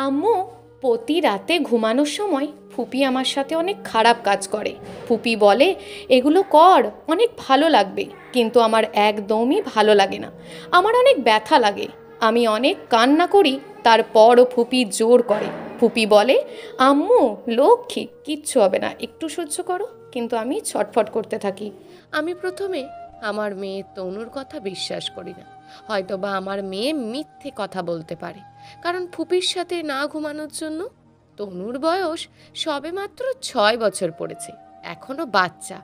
আম্মু প্রতি রাতে ঘুমানোর সময় ফুপি আমার সাথে অনেক খারাপ কাজ করে। ফুপি বলে এগুলো কর, অনেক ভালো লাগবে, কিন্তু আমার একদমই ভালো লাগে না। আমার অনেক ব্যথা লাগে, আমি অনেক কান্না করি, তারপরও ফুপি জোর করে। ফুপি বলে আম্মু লক্ষ্মী, কিচ্ছু হবে না, একটু সহ্য করো, কিন্তু আমি ছটফট করতে থাকি। আমি প্রথমে আমার মেয়ে তনুর কথা বিশ্বাস করি না। হয়তো বা আমার মেয়ে মিথ্যে কথা বলতে পারে, কারণ ফুপির সাথে না ঘুমানোর জন্য। তনুর বয়স সবে মাত্র 6 বছর পড়েছে, এখনো বাচ্চা,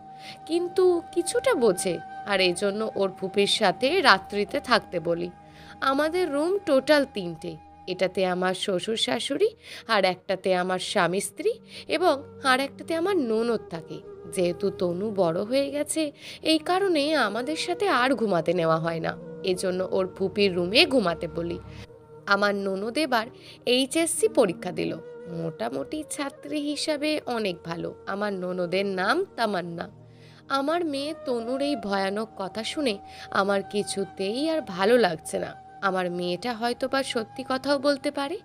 কিন্তু কিছুটা বোঝে, আর এই জন্য ওর ফুপির সাথে রাত্রিতে থাকতে বলি। আমাদের রুম টোটাল 3টে, এটাতে আমার শ্বশুর শাশুড়ি, আর একটাতে আমার স্বামী স্ত্রী, এবং আর একটাতে আমার ননদ থাকে। যেহেতু তনু বড় হয়ে গেছে, এই কারণে আমাদের সাথে আর ঘুমাতে নেওয়া হয় না, এজন্য ওর ফুপির রুমে ঘুমাতে বলি। আমার ননদ এবার এইচএসসি পরীক্ষা দিল, মোটামুটি ছাত্রী হিসাবে অনেক ভালো। আমার ননদের নাম তামান্না। আমার মেয়ে তনুর এই ভয়ানক কথা শুনে আমার কিছুতেই আর ভালো লাগছে না। আমার মেয়েটা হয়তো বা সত্যি কথাও বলতে পারে,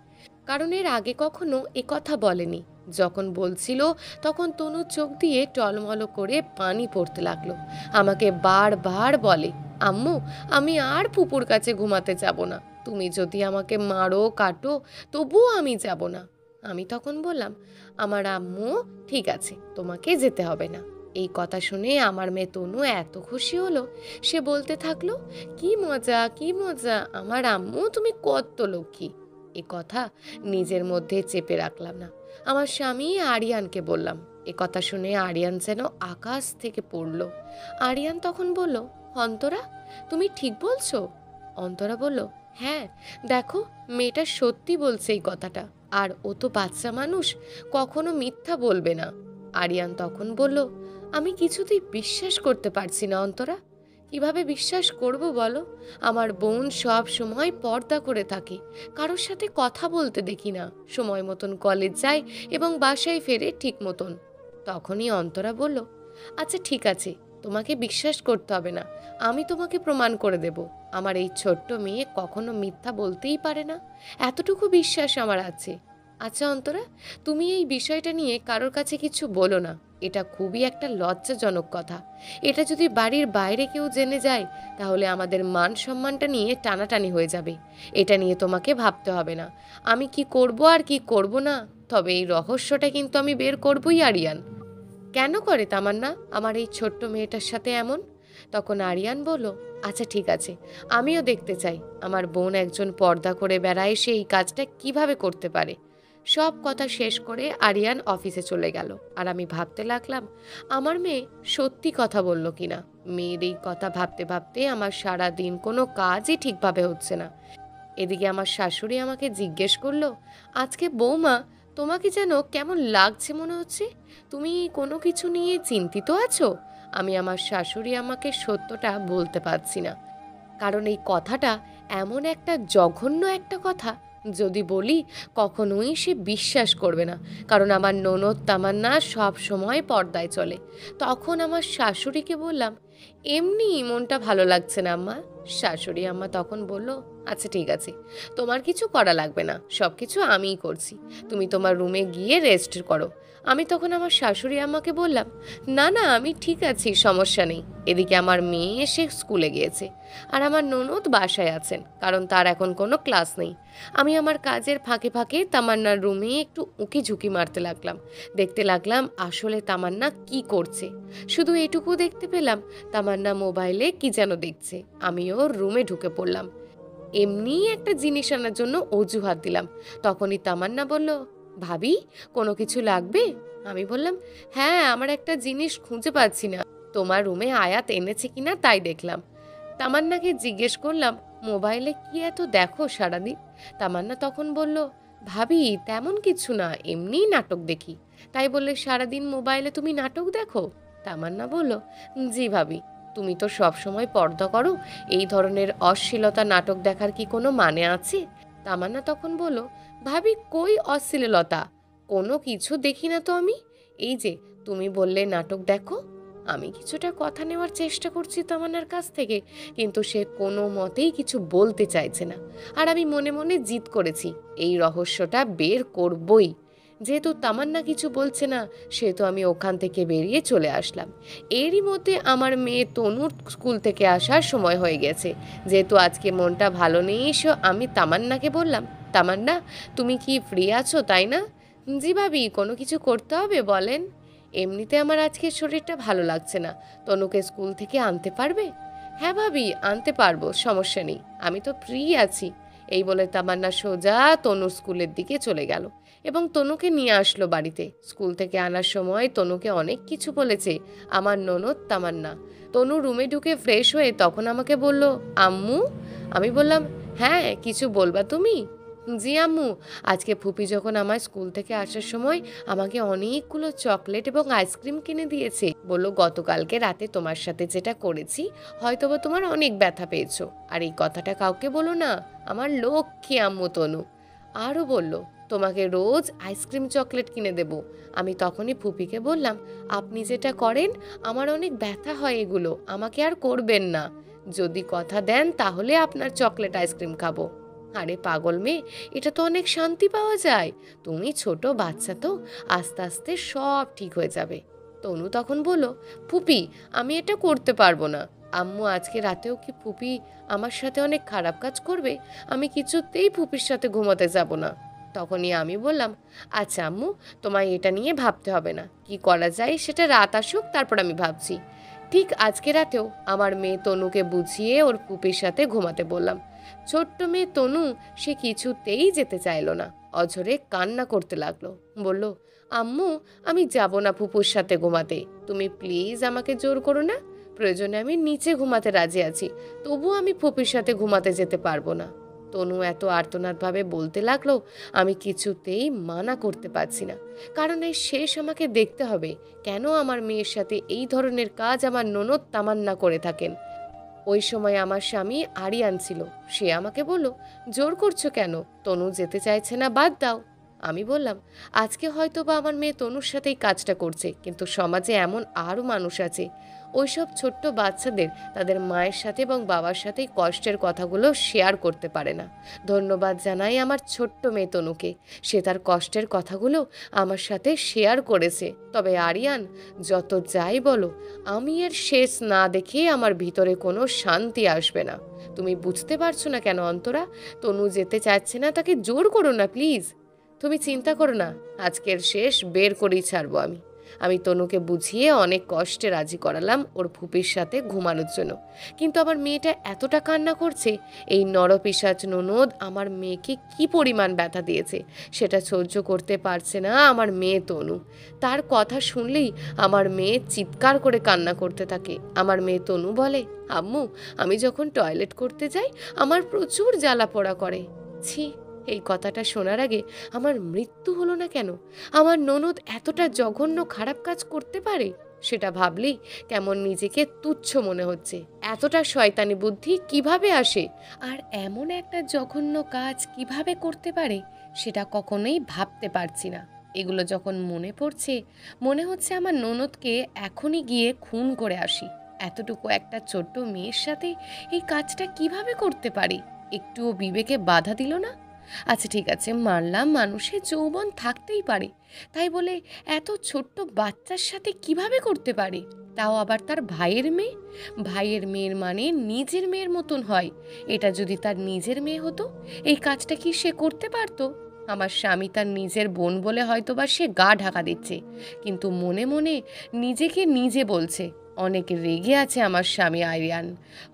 কারণ এর আগে কখনো এ কথা বলেনি। যখন বলছিল তখন তনুর চোখ দিয়ে টলমল করে পানি পড়তে লাগলো। আমাকে বারবার বলে, আম্মু আমি আর ফুপুর কাছে ঘুমাতে যাব না, তুমি যদি আমাকে মারো কাটো তবুও আমি যাব না। আমি তখন বললাম, আমার আম্মু ঠিক আছে, তোমাকে যেতে হবে না। এই কথা শুনে আমার মেয়ে তনু এত খুশি হলো, সে বলতে থাকলো, কি মজা কি মজা, আমার আম্মু তুমি কত লক্ষ্মী। এ কথা নিজের মধ্যে চেপে রাখলাম না। আমার স্বামী আরিয়ানকে বললাম। এ কথা শুনে আরিয়ান যেন আকাশ থেকে পড়ল। আরিয়ান তখন বলল, অন্তরা তুমি ঠিক বলছো? অন্তরা বলল, হ্যাঁ, দেখো মেয়েটা সত্যি বলছে এই কথাটা, আর ও তো বাচ্চা মানুষ, কখনো মিথ্যা বলবে না। আরিয়ান তখন বলল, আমি কিছুতেই বিশ্বাস করতে পারছি না অন্তরা। কিভাবে বিশ্বাস করব বলো? আমার বোন সব সময় পর্দা করে থাকে, কারোর সাথে কথা বলতে দেখি না, সময় মতন কলেজ যায় এবং বাসায় ফেরে ঠিক মতন। তখনই অন্তরা বলল, আচ্ছা ঠিক আছে, তোমাকে বিশ্বাস করতে হবে না, আমি তোমাকে প্রমাণ করে দেব। আমার এই ছোট্ট মেয়ে কখনো মিথ্যা বলতেই পারে না, এতটুকু বিশ্বাস আমার আছে। আচ্ছা অন্তরা, তুমি এই বিষয়টা নিয়ে কারোর কাছে কিছু বলো না, এটা খুবই একটা লজ্জাজনক কথা। এটা যদি বাড়ির বাইরে কেউ জেনে যায়, তাহলে আমাদের মান সম্মানটা নিয়ে টানাটানি হয়ে যাবে। এটা নিয়ে তোমাকে ভাবতে হবে না, আমি কি করব আর কি করব না, তবে এই রহস্যটা কিন্তু আমি বের করবই। আরিয়ান কেন করে তামান্না আমার এই ছোট্ট মেয়েটার সাথে এমন? তখন আরিয়ান বলল, আচ্ছা ঠিক আছে, আমিও দেখতে চাই আমার বোন একজন পর্দা করে বেড়ায়, সে এই কাজটা কিভাবে করতে পারে। সব কথা শেষ করে আরিয়ান অফিসে চলে গেল, আর আমি ভাবতে লাগলাম আমার মেয়ে সত্যি কথা বলল কিনা। মেয়ের এই কথা ভাবতে ভাবতে আমার সারা দিন কোনো কাজই ঠিকভাবে হচ্ছে না। এদিকে আমার শাশুড়ি আমাকে জিজ্ঞেস করলো, আজকে বৌমা তোমাকে যেন কেমন লাগছে মনে হচ্ছে, তুমি কোনো কিছু নিয়ে চিন্তিত আছো? আমি আমার শাশুড়ি আমাকে সত্যটা বলতে পারছি না, কারণ এই কথাটা এমন একটা জঘন্য একটা কথা, যদি বলি কখনোই সে বিশ্বাস করবে না, কারণ আমার ননদ তামান্না সব সময় পর্দায় চলে। তখন আমার শাশুড়িকে বললাম, এমনি মনটা ভালো লাগছে না আম্মা। শাশুড়ি আম্মা তখন বলল, আচ্ছা ঠিক আছে, তোমার কিছু করা লাগবে না, সব কিছু আমিই করছি, তুমি তোমার রুমে গিয়ে রেস্ট করো। আমি তখন আমার শাশুড়ি আম্মাকে বললাম, না না আমি ঠিক আছি, সমস্যা নেই। এদিকে আমার মেয়ে এসে স্কুলে গিয়েছে, আর আমার ননদ বাসায় আছেন, কারণ তার এখন কোনো ক্লাস নেই। আমি আমার কাজের ফাঁকে ফাঁকে তামান্নার রুমে একটু উঁকি ঝুঁকি মারতে লাগলাম, দেখতে লাগলাম আসলে তামান্না কি করছে। শুধু এটুকু দেখতে পেলাম তামান্না মোবাইলে কি যেন দেখছে। আমিও রুমে ঢুকে পড়লাম, এমনি একটা জিনিস আনার জন্য অজুহাত দিলাম। তখনই তামান্না বলল, ভাবি কোনো কিছু লাগবে? আমি বললাম, হ্যাঁ, আমার একটা জিনিস খুঁজে পাচ্ছি না, তোমার রুমে আয়াত এনেছে কিনা তাই দেখলাম। তামান্নাকে জিজ্ঞেস করলাম, মোবাইলে কি এত দেখো সারাদিন? তামান্না তখন বলল, ভাবি তেমন কিছু না, এমনিই নাটক দেখি। তাই বললে সারাদিন মোবাইলে তুমি নাটক দেখো? তামান্না বলল, জি ভাবি, তুমি তো সব সময় পর্দা করো, এই ধরনের অশ্লীলতা নাটক দেখার কি কোনো মানে আছে? তামান্না তখন বলল, ভাবি কই অশ্লীলতা, কোনো কিছু দেখি না তো আমি। এই যে তুমি বললে নাটক দেখো, আমি কিছুটা কথা নেওয়ার চেষ্টা করছি তামান্নার কাছ থেকে, কিন্তু সে কোনো মতেই কিছু বলতে চাইছে না। আর আমি মনে মনে জিদ করেছি এই রহস্যটা বের করবই। যেহেতু তামান্না কিছু বলছে না, সেহেতু আমি ওখান থেকে বেরিয়ে চলে আসলাম। এরই মধ্যে আমার মেয়ে তনুর স্কুল থেকে আসার সময় হয়ে গেছে। যেহেতু আজকে মনটা ভালো নেই, এসো আমি তামান্নাকে বললাম, তামান্না তুমি কি ফ্রি আছো তাই না? জি ভাবি, কোনো কিছু করতে হবে বলেন। এমনিতে আমার আজকে শরীরটা ভালো লাগছে না, তনুকে স্কুল থেকে আনতে পারবে? হ্যাঁ ভাবি, আনতে পারবো, সমস্যা নেই, আমি তো ফ্রি আছি। এই বলে তামান্না সোজা তনুর স্কুলের দিকে চলে গেল এবং তনুকে নিয়ে আসলো বাড়িতে। স্কুল থেকে আনার সময় তনুকে অনেক কিছু বলেছে আমার ননদ তামান্না। তনু রুমে ঢুকে ফ্রেশ হয়ে তখন আমাকে বলল, আম্মু। আমি বললাম, হ্যাঁ কিছু বলবা তুমি? জি আম্মু, আজকে ফুপি যখন আমার স্কুল থেকে আসার সময় আমাকে অনেকগুলো চকলেট এবং আইসক্রিম কিনে দিয়েছে। বলল গতকালকে রাতে তোমার সাথে যেটা করেছি হয়তোবা তোমার অনেক ব্যথা পেয়েছো, আর এই কথাটা কাউকে বলো না, আমার লক্ষ্মী আম্মু তনু। আরও বলল তোমাকে রোজ আইসক্রিম চকলেট কিনে দেব। আমি তখনই ফুপিকে বললাম, আপনি যেটা করেন আমার অনেক ব্যথা হয়, এগুলো আমাকে আর করবেন না। যদি কথা দেন তাহলে আপনার চকলেট আইসক্রিম খাবো। আরে পাগল মেয়ে, এটা তো অনেক শান্তি পাওয়া যায়, তুমি ছোট বাচ্চা তো, আস্তে আস্তে সব ঠিক হয়ে যাবে। তনু তখন বলল, ফুপি আমি এটা করতে পারবো না। আম্মু আজকে রাতেও কি ফুপি আমার সাথে অনেক খারাপ কাজ করবে? আমি কিছুতেই ফুপির সাথে ঘুমাতে যাব না। তখনই আমি বললাম, আচ্ছা আম্মু, তোমায় এটা নিয়ে ভাবতে হবে না, কি করা যায় সেটা রাত আসুক তারপর আমি ভাবছি। ঠিক আজকে রাতেও আমার মেয়ে তনুকে বুঝিয়ে ওর ফুপির সাথে ঘুমাতে বললাম। ছোট্ট মেয়ে তনু সে কিছুতেই যেতে চাইলো না, অঝরে কান্না করতে লাগলো। বলল, আম্মু আমি যাব না ফুপুর সাথে ঘুমাতে, তুমি প্লিজ আমাকে জোর করো না, প্রয়োজনে আমি নিচে ঘুমাতে রাজি আছি, তবুও আমি ফুপির সাথে ঘুমাতে যেতে পারবো না। তনু এত আর্তনাদভাবে বলতে লাগলো, আমি কিছুতেই মানা করতে পারছি না, কারণ এই শেষ আমাকে দেখতে হবে কেন আমার মেয়ের সাথে এই ধরনের কাজ আমার ননদ তামান্না করে থাকেন। ওই সময় আমার স্বামী আরিয়ান ছিল, সে আমাকে বলল, জোর করছো কেন, তনু যেতে চাইছে না, বাদ দাও। আমি বললাম, আজকে হয়তো বা আমার মেয়ে তনুর সাথেই কাজটা করছে, কিন্তু সমাজে এমন আরও মানুষ আছে, ওইসব ছোট্ট বাচ্চাদের তাদের মায়ের সাথে এবং বাবার সাথে কষ্টের কথাগুলো শেয়ার করতে পারে না। ধন্যবাদ জানাই আমার ছোট্ট মেয়ে তনুকে, সে তার কষ্টের কথাগুলো আমার সাথে শেয়ার করেছে। তবে আরিয়ান, যত যাই বলো, আমি এর শেষ না দেখে আমার ভিতরে কোনো শান্তি আসবে না। তুমি বুঝতে পারছো না কেন অন্তরা? তনু যেতে চাচ্ছে না, তাকে জোর করো না প্লিজ। তুমি চিন্তা করো না, আজকের শেষ বের করেই ছাড়বো আমি তনুকে বুঝিয়ে অনেক কষ্টে রাজি করালাম ওর ফুপির সাথে ঘুমানোর জন্য। কিন্তু আমার মেয়েটা এতটা কান্না করছে, এই নরপিশাচ ননদ আমার মেয়েকে কি পরিমাণ ব্যথা দিয়েছে সেটা সহ্য করতে পারছে না আমার মেয়ে তনু। তার কথা শুনলেই আমার মেয়ে চিৎকার করে কান্না করতে থাকে। আমার মেয়ে তনু বলে, আম্মু আমি যখন টয়লেট করতে যাই আমার প্রচুর জ্বালা পোড়া করে। ছি, এই কথাটা শোনার আগে আমার মৃত্যু হলো না কেন? আমার ননদ এতটা জঘন্য খারাপ কাজ করতে পারে সেটা ভাবলেই কেমন নিজেকে তুচ্ছ মনে হচ্ছে। এতটা শয়তানি বুদ্ধি কিভাবে আসে, আর এমন একটা জঘন্য কাজ কিভাবে করতে পারে সেটা কখনোই ভাবতে পারছি না। এগুলো যখন মনে পড়ছে, মনে হচ্ছে আমার ননদকে এখনই গিয়ে খুন করে আসি। এতটুকু একটা ছোট্ট মেয়ের সাথে এই কাজটা কিভাবে করতে পারে? একটুও বিবেকে বাধা দিল না? আচ্ছা ঠিক আছে, মানলাম মানুষের যৌবন থাকতেই পারে, তাই বলে এত ছোট্ট বাচ্চার সাথে কিভাবে করতে পারে? তাও আবার তার ভাইয়ের মেয়ে। ভাইয়ের মেয়ের মানে নিজের মেয়ের মতন হয়। এটা যদি তার নিজের মেয়ে হতো, এই কাজটা কি সে করতে পারতো? আমার স্বামী তার নিজের বোন বলে হয়তো বা সে গা ঢাকা দিচ্ছে, কিন্তু মনে মনে নিজেকে নিজে বলছে অনেক রেগে আছে আমার স্বামী আরিয়ান,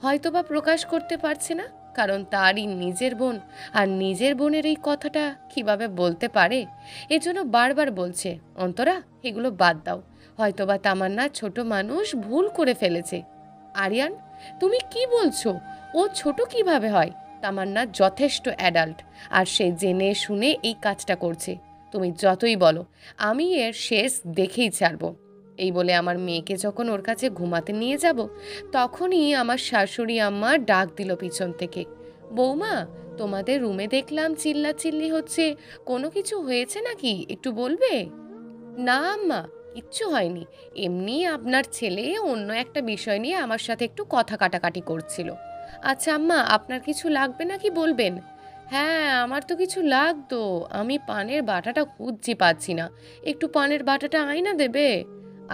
হয়তো বা প্রকাশ করতে পারছে না, কারণ তারই নিজের বোন, আর নিজের বোনের এই কথাটা কিভাবে বলতে পারে? এজন্য বারবার বলছে, অন্তরা এগুলো বাদ দাও, হয়তোবা তামান্না ছোট মানুষ, ভুল করে ফেলেছে। আরিয়ান, তুমি কি বলছো? ও ছোট কিভাবে হয়? তামান্না যথেষ্ট অ্যাডাল্ট, আর সে জেনে শুনে এই কাজটা করছে। তুমি যতই বলো, আমি এর শেষ দেখেই ছাড়বো। এই বলে আমার মেয়েকে যখন ওর কাছে ঘুমাতে নিয়ে যাব, তখনই আমার শাশুড়ি আম্মা ডাক দিল পিছন থেকে, বৌমা তোমাদের রুমে দেখলাম চিল্লাচিল্লি হচ্ছে, কোনো কিছু হয়েছে নাকি, একটু বলবে? না আম্মা, কিচ্ছু হয়নি, এমনি আপনার ছেলে অন্য একটা বিষয় নিয়ে আমার সাথে একটু কথা কাটাকাটি করছিল। আচ্ছা আম্মা, আপনার কিছু লাগবে নাকি বলবেন? হ্যাঁ, আমার তো কিছু লাগতো, আমি পানের বাটাটা খুঁজছি, পাচ্ছি না, একটু পানের বাটাটা আয়না দেবে?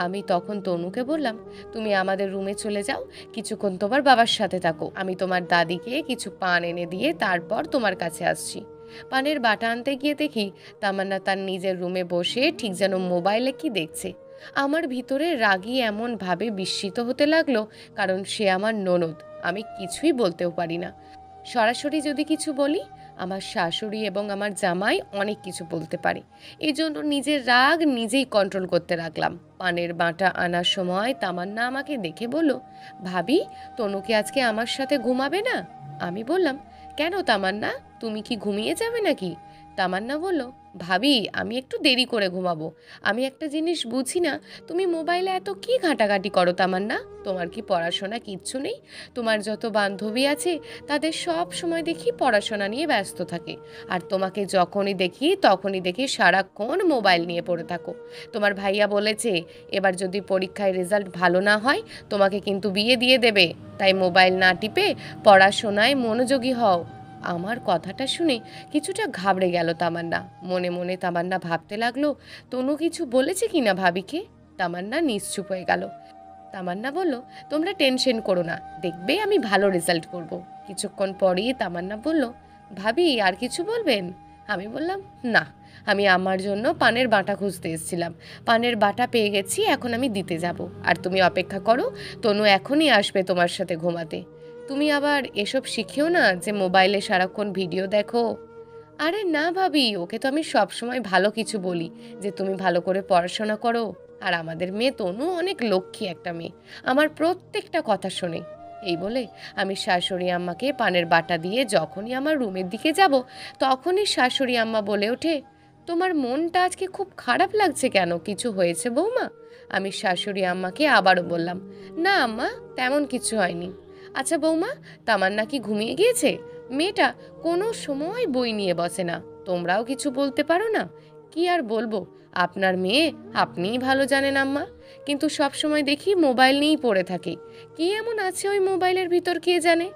আমি তখন তনুকে বললাম, তুমি আমাদের রুমে চলে যাও, কিছুক্ষণ তোমার বাবার সাথে থাকো, আমি তোমার দাদিকে কিছু পান এনে দিয়ে তারপর তোমার কাছে আসছি। পানের বাটা আনতে গিয়ে দেখি তামান্না তার নিজের রুমে বসে ঠিক যেন মোবাইলে কি দেখছে। আমার ভিতরে রাগী এমনভাবে বিস্মিত হতে লাগলো, কারণ সে আমার ননদ, আমি কিছুই বলতেও পারি না। সরাসরি যদি কিছু বলি, আমার শাশুড়ি এবং আমার জামাই অনেক কিছু বলতে পারে। এই জন্য নিজের রাগ নিজেই কন্ট্রোল করতে রাখলাম। পানের বাটা আনার সময় তামান্না আমাকে দেখে বলল, ভাবি, তনুকে আজকে আমার সাথে ঘুমাবে না? আমি বললাম, কেন তামান্না, তুমি কি ঘুমিয়ে যাবে নাকি? তামান্না বলল, ভাবি, আমি একটু দেরি করে ঘুমাবো। আমি একটা জিনিস বুঝি না, তুমি মোবাইলে এত কি ঘাটাঘাটি করো তামান্না? তোমার কি পড়াশোনা কিচ্ছু নেই? তোমার যত বান্ধবী আছে তাদের সব সময় দেখি পড়াশোনা নিয়ে ব্যস্ত থাকে, আর তোমাকে যখনই দেখি সারাক্ষণ মোবাইল নিয়ে পড়ে থাকো। তোমার ভাইয়া বলেছে এবার যদি পরীক্ষায় রেজাল্ট ভালো না হয় তোমাকে কিন্তু বিয়ে দিয়ে দেবে, তাই মোবাইল না টিপে পড়াশোনায় মনোযোগী হও। আমার কথাটা শুনে কিছুটা ঘাবড়ে গেল তামান্না। মনে মনে তামান্না ভাবতে লাগলো, তনু কিছু বলেছে কিনা ভাবিকে। তামান্না নিশ্চুপ হয়ে গেল। তামান্না বলল, তোমরা টেনশন করো না, দেখবে আমি ভালো রেজাল্ট করব। কিছুক্ষণ পরেই তামান্না বলল, ভাবি, আর কিছু বলবেন? আমি বললাম, না, আমি আমার জন্য পানের বাটা খুঁজতে এসেছিলাম, পানের বাটা পেয়ে গেছি, এখন আমি দিতে যাব, আর তুমি অপেক্ষা করো, তনু এখনই আসবে তোমার সাথে ঘুমাতে। তুমি আবার এসব শিখিও না যে মোবাইলে সারাক্ষণ ভিডিও দেখো। আরে না ভাবি, ওকে তো আমি সবসময় ভালো কিছু বলি, যে তুমি ভালো করে পড়াশোনা করো, আর আমাদের মেয়ে তনু অনেক লক্ষ্মী একটা মেয়ে, আমার প্রত্যেকটা কথা শোনে। এই বলে আমি শাশুড়ি আম্মাকে পানের বাটা দিয়ে যখনই আমার রুমের দিকে যাব, তখনই শাশুড়ি আম্মা বলে ওঠে, তোমার মনটা আজকে খুব খারাপ লাগছে কেন, কিছু হয়েছে বৌমা? আমি শাশুড়ি আম্মাকে আবারও বললাম, না আম্মা, তেমন কিছু হয়নি। আচ্ছা বৌমা, তামান্না কি ঘুমিয়ে গিয়েছে? মেয়েটা কোনো সময় বই নিয়ে বসে না, তোমরাও কিছু বলতে পারো না? কি আর বলবো, আপনার মেয়ে আপনিই ভালো জানেন আম্মা, কিন্তু সব সময় দেখি মোবাইল নিয়েই পড়ে থাকে, কি এমন আছে ওই মোবাইলের ভিতর কে জানে।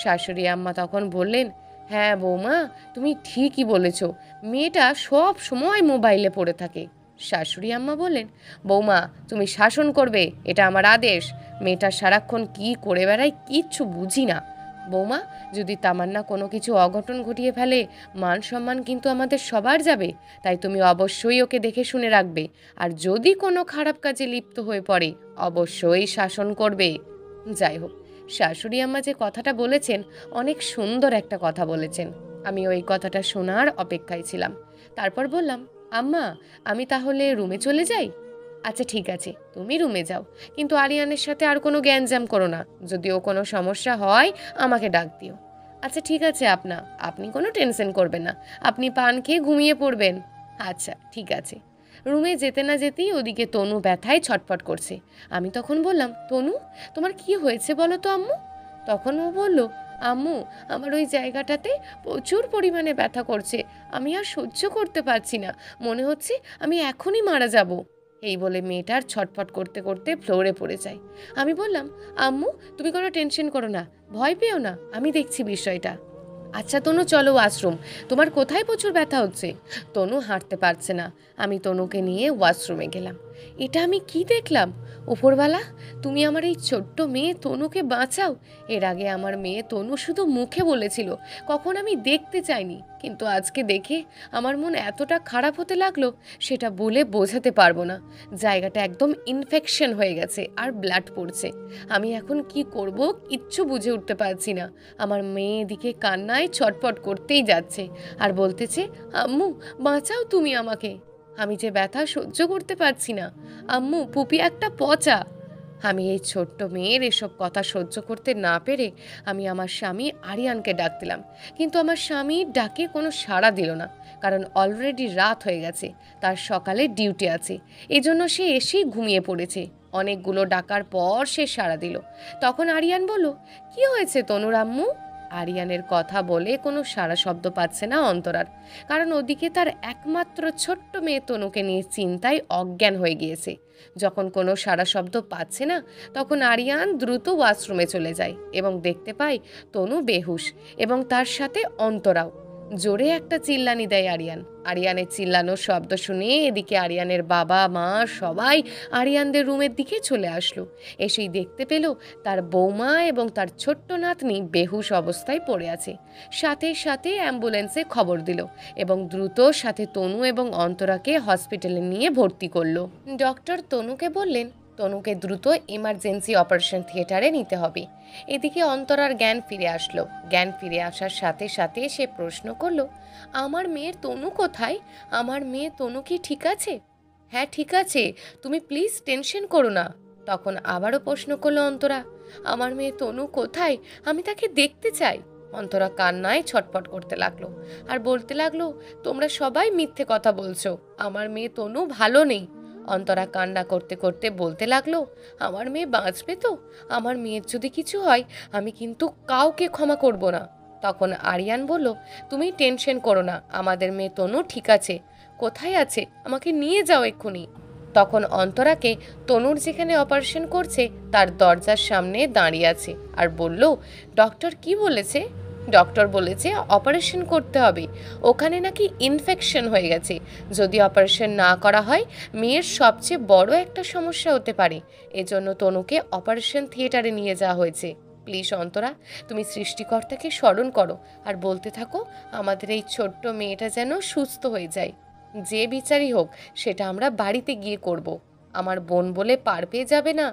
শাশুড়ি আম্মা তখন বললেন, হ্যাঁ বৌমা, তুমি ঠিকই বলেছ, মেয়েটা সব সময় মোবাইলে পড়ে থাকে। শাশুড়ি আম্মা বললেন, বৌমা, তুমি শাসন করবে, এটা আমার আদেশ। মেয়েটা সারাক্ষণ কি করে বেড়ায় কিচ্ছু বুঝি না। বৌমা, যদি তামান্না কোনো কিছু অঘটন ঘটিয়ে ফেলে, মান সম্মান কিন্তু আমাদের সবার যাবে, তাই তুমি অবশ্যই ওকে দেখে শুনে রাখবে, আর যদি কোনো খারাপ কাজে লিপ্ত হয়ে পড়ে অবশ্যই শাসন করবে। যাই হোক, শাশুড়ি আম্মা যে কথাটা বলেছেন, অনেক সুন্দর একটা কথা বলেছেন। আমি ওই কথাটা শোনার অপেক্ষায় ছিলাম। তারপর বললাম, আম্মা, আমি তাহলে রুমে চলে যাই? আচ্ছা ঠিক আছে, তুমি রুমে যাও, কিন্তু আরিয়ানের সাথে আর কোনো গ্যাঞ্জাম করো না, যদি ও কোনো সমস্যা হয় আমাকে ডাক দিও। আচ্ছা ঠিক আছে আপনি কোনো টেনশন করবেন না, আপনি পান খেয়ে ঘুমিয়ে পড়বেন। আচ্ছা ঠিক আছে। রুমে যেতে না যেতেই ওদিকে তনু ব্যথায় ছটফট করছে। আমি তখন বললাম, তনু, তোমার কি হয়েছে বলো তো আম্মু? তখন ও বলল, আম্মু, আমার ওই জায়গাটাতে প্রচুর পরিমাণে ব্যথা করছে, আমি আর সহ্য করতে পারছি না, মনে হচ্ছে আমি এখনই মারা যাব। এই বলে মেয়েটার ছটফট করতে করতে ফ্লোরে পড়ে যায়। আমি বললাম, আম্মু, তুমি কোনো টেনশন করো না, ভয় পেও না, আমি দেখছি বিষয়টা। আচ্ছা তনু, চলো ওয়াশরুম, তোমার কোথায় প্রচুর ব্যথা হচ্ছে? তনু হাঁটতে পারছে না। আমি তনুকে নিয়ে ওয়াশরুমে গেলাম। এটা আমি কি দেখলাম? ওপরওয়ালা, তুমি আমার এই ছোট্ট মেয়ে তনুকে বাঁচাও। এর আগে আমার মেয়ে তনু শুধু মুখে বলেছিল, কখন আমি দেখতে চাইনি, কিন্তু আজকে দেখে আমার মন এতটা খারাপ হতে লাগলো, সেটা বলে বোঝাতে পারবো না। জায়গাটা একদম ইনফেকশন হয়ে গেছে আর ব্লাড পড়ছে। আমি এখন কি করব কিচ্ছু বুঝে উঠতে পারছি না। আমার মেয়ে এদিকে কান্নায় ছটফট করতেই যাচ্ছে আর বলতেছে, আম্মু, বাঁচাও তুমি আমাকে, আমি যে ব্যথা সহ্য করতে পারছি না, আম্মু, পুপি একটা পচা। আমি এই ছোট্ট মেয়ের এসব কথা সহ্য করতে না পেরে আমি আমার স্বামী আরিয়ানকে ডাক দিলাম, কিন্তু আমার স্বামী ডাকে কোনো সাড়া দিল না, কারণ অলরেডি রাত হয়ে গেছে, তার সকালে ডিউটি আছে, এজন্য সে এসেই ঘুমিয়ে পড়েছে। অনেকগুলো ডাকার পর সে সাড়া দিল। তখন আরিয়ান বলল, কি হয়েছে তনুর আম্মু? আরিয়ানের কথা বলে কোনো সাড়া শব্দ পাচ্ছে না অন্তরার, কারণ ওদিকে তার একমাত্র ছোট্ট মেয়ে তনুকে নিয়ে চিন্তায় অজ্ঞান হয়ে গিয়েছে। যখন কোনো সাড়া শব্দ পাচ্ছে না, তখন আরিয়ান দ্রুত ওয়াশরুমে চলে যায় এবং দেখতে পায় তনু বেহুশ এবং তার সাথে অন্তরাও। জোরে একটা চিল্লানি দেয় আরিয়ান। আরিয়ানের চিল্লানোর শব্দ শুনে এদিকে আরিয়ানের বাবা মা সবাই আরিয়ানদের রুমের দিকে চলে আসলো। এসেই দেখতে পেল তার বৌমা এবং তার ছোট্ট নাতনি বেহুশ অবস্থায় পড়ে আছে। সাথে সাথে অ্যাম্বুলেন্সে খবর দিল এবং দ্রুত সাথে তনু এবং অন্তরাকে হসপিটালে নিয়ে ভর্তি করলো। ডক্টর তনুকে বললেন তনুকে দ্রুত এমার্জেন্সি অপারেশন থিয়েটারে নিতে হবে। এদিকে অন্তরার জ্ঞান ফিরে আসলো। জ্ঞান ফিরে আসার সাথে সাথে সে প্রশ্ন করলো, আমার মেয়ের তনু কোথায়? আমার মেয়ে তনু কি ঠিক আছে? হ্যাঁ ঠিক আছে, তুমি প্লিজ টেনশন করো না। তখন আবারও প্রশ্ন করলো অন্তরা, আমার মেয়ে তনু কোথায়? আমি তাকে দেখতে চাই। অন্তরা কান্নায় ছটফট করতে লাগলো আর বলতে লাগলো, তোমরা সবাই মিথ্যে কথা বলছো, আমার মেয়ে তনু ভালো নেই। অন্তরা কান্না করতে করতে বলতে লাগলো, আমার মেয়ে বাঁচবে তো? আমার মেয়ের যদি কিছু হয় আমি কিন্তু কাউকে ক্ষমা করব না। তখন আরিয়ান বলল, তুমি টেনশন করো না, আমাদের মেয়ে তনু ঠিক আছে। কোথায় আছে? আমাকে নিয়ে যাও এক্ষুনি। তখন অন্তরাকে তনুর যেখানে অপারেশন করছে তার দরজার সামনে দাঁড়িয়ে আছে আর বলল, ডক্টর কি বলেছে? ডক্টর বলেছে অপারেশন করতে হবে, ওখানে নাকি ইনফেকশন হয়ে গেছে। যদি অপারেশন না করা হয় মেয়ের সবচেয়ে বড় একটা সমস্যা হতে পারে। এজন্য তনুকে অপারেশন থিয়েটারে নিয়ে যাওয়া হয়েছে। প্লিজ অন্তরা, তুমি সৃষ্টিকর্তাকে স্মরণ করো আর বলতে থাকো আমাদের এই ছোট্ট মেয়েটা যেন সুস্থ হয়ে যায়। যে বিচারই হোক সেটা আমরা বাড়িতে গিয়ে করব। আমার বোন বলে পার পেয়ে যাবে না,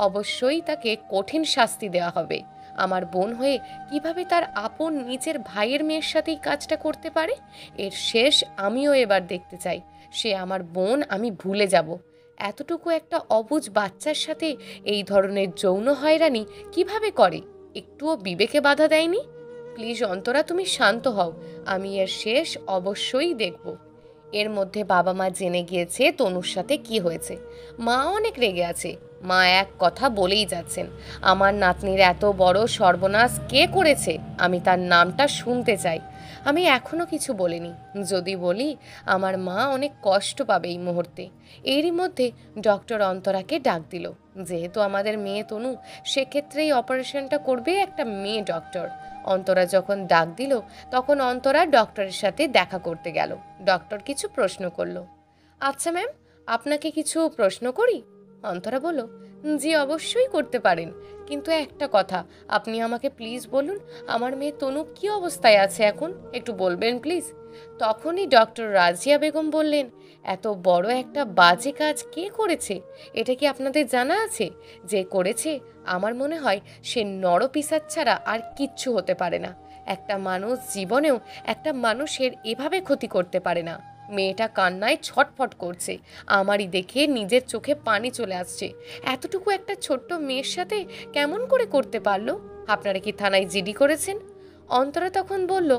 অবশ্যই তাকে কঠিন শাস্তি দেওয়া হবে। আমার বোন হয়ে কিভাবে তার আপন নিজের ভাইয়ের মেয়ের সাথেই কাজটা করতে পারে, এর শেষ আমিও এবার দেখতে চাই। সে আমার বোন আমি ভুলে যাব। এতটুকু একটা অবুঝ বাচ্চার সাথে এই ধরনের যৌন হয়রানি কিভাবে করে? একটুও বিবেকে বাধা দেয়নি? প্লিজ অন্তরা, তুমি শান্ত হও, আমি এর শেষ অবশ্যই দেখব। এর মধ্যে বাবা মা জেনে গিয়েছে তনুর সাথে কি হয়েছে। মা অনেক রেগে আছে। মা এক কথা বলেই যাচ্ছেন, আমার নাতনির এত বড় সর্বনাশ কে করেছে? আমি তার নামটা শুনতে চাই। আমি এখনো কিছু বলিনি, যদি বলি আমার মা অনেক কষ্ট পাবে এই মুহূর্তে। এরই মধ্যে ডক্টর অন্তরাকে ডাক দিল। যেহেতু আমাদের মেয়ে তনু, সেক্ষেত্রেই অপারেশনটা করবে একটা মেয়ে ডক্টর। অন্তরা যখন ডাক দিল তখন অন্তরা ডক্টরের সাথে দেখা করতে গেল। ডক্টর কিছু প্রশ্ন করলো। আচ্ছা ম্যাম, আপনাকে কিছু প্রশ্ন করি? অন্তরা বলল, জি অবশ্যই করতে পারেন, কিন্তু একটা কথা, আপনি আমাকে প্লিজ বলুন আমার মেয়ে তনু কি অবস্থায় আছে এখন, একটু বলবেন প্লিজ। তখনই ডক্টর রাজিয়া বেগম বললেন, এত বড় একটা বাজে কাজ কে করেছে এটা কি আপনাদের জানা আছে? যে করেছে আমার মনে হয় সে নরপিশাচ ছাড়া আর কিচ্ছু হতে পারে না। একটা মানুষ জীবনেও একটা মানুষের এভাবে ক্ষতি করতে পারে না। মেয়েটা কান্নায় ছটফট করছে, আমারই দেখে নিজের চোখে পানি চলে আসছে। এতটুকু একটা ছোট্ট মেয়ের সাথে কেমন করে করতে পারলো? আপনারা কি থানায় জিডি করেছেন? অন্তরা তখন বলল,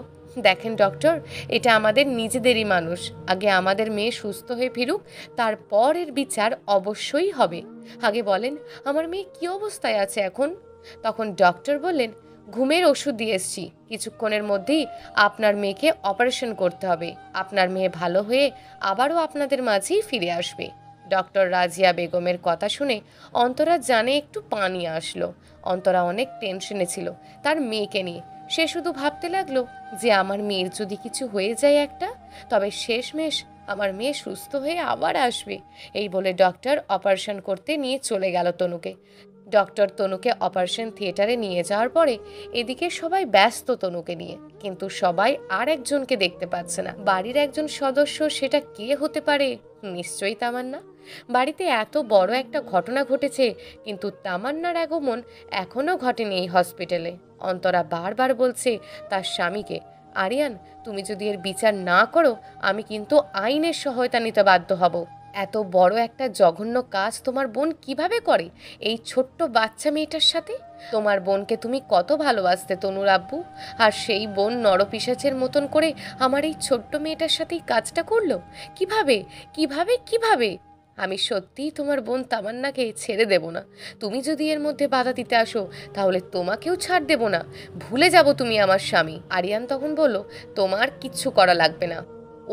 দেখেন ডক্টর, এটা আমাদের নিজেদেরই মানুষ, আগে আমাদের মেয়ে সুস্থ হয়ে ফিরুক, তারপর এর বিচার অবশ্যই হবে। আগে বলেন আমার মেয়ে কি অবস্থায় আছে এখন? তখন ডক্টর বললেন, ঘুমের ওষুধ দিয়ে এসছি, কিছুক্ষণের মধ্যেই আপনার মেয়েকে অপারেশন করতে হবে। আপনার মেয়ে ভালো হয়ে আবারও আপনাদের মাঝেই ফিরে আসবে। ডক্টর রাজিয়া বেগমের কথা শুনে অন্তরা জানে একটু পানি আসলো। অন্তরা অনেক টেনশনে ছিল তার মেয়েকে নিয়ে। সে শুধু ভাবতে লাগলো যে আমার মেয়ের যদি কিছু হয়ে যায় একটা, তবে শেষমেশ আমার মেয়ে সুস্থ হয়ে আবার আসবে। এই বলে ডক্টর অপারেশন করতে নিয়ে চলে গেল তনুকে। ডক্টর তনুকে অপারেশন থিয়েটারে নিয়ে যাওয়ার পরে এদিকে সবাই ব্যস্ত তনুকে নিয়ে, কিন্তু সবাই আর একজনকে দেখতে পাচ্ছে না। বাড়ির একজন সদস্য, সেটা কে হতে পারে? নিশ্চয়ই তামান্না। বাড়িতে এত বড় একটা ঘটনা ঘটেছে, কিন্তু তামান্নার আগমন এখনও ঘটেনি এই হসপিটালে। অন্তরা বারবার বলছে তার স্বামীকে, আরিয়ান, তুমি যদি এর বিচার না করো আমি কিন্তু আইনের সহায়তা নিতে বাধ্য হব। এত বড় একটা জঘন্য কাজ তোমার বোন কিভাবে করে এই ছোট্ট বাচ্চা মেয়েটার সাথে? তোমার বোনকে তুমি কত ভালোবাসতে তনুর আব্বু, আর সেই বোন নরপিশাচের মতন করে আমার এই ছোট্ট মেয়েটার সাথেই কাজটা করলো? কিভাবে কিভাবে কিভাবে? আমি সত্যিই তোমার বোন তামান্নাকে ছেড়ে দেব না। তুমি যদি এর মধ্যে বাধা দিতে আসো তাহলে তোমাকেও ছাড় দেব না। ভুলে যাব তুমি আমার স্বামী। আরিয়ান তখন বলল, তোমার কিচ্ছু করা লাগবে না।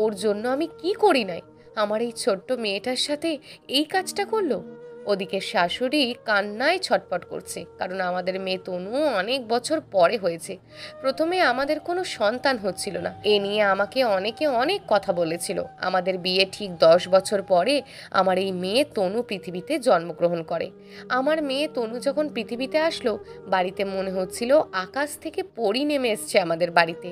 ওর জন্য আমি কি করি নাই? আমার এই ছোট্ট মেয়েটার সাথে এই কাজটা করলো। ওদিকে শাশুড়ি কান্নায় ছটফট করছে, কারণ আমাদের মেয়ে তনু অনেক বছর পরে হয়েছে। প্রথমে আমাদের কোনো সন্তান হচ্ছিল না, এ নিয়ে আমাকে অনেকে অনেক কথা বলেছিল। আমাদের বিয়ে ঠিক 10 বছর পরে আমার এই মেয়ে তনু পৃথিবীতে জন্মগ্রহণ করে। আমার মেয়ে তনু যখন পৃথিবীতে আসলো, বাড়িতে মনে হচ্ছিল আকাশ থেকে পরী নেমে এসছে আমাদের বাড়িতে।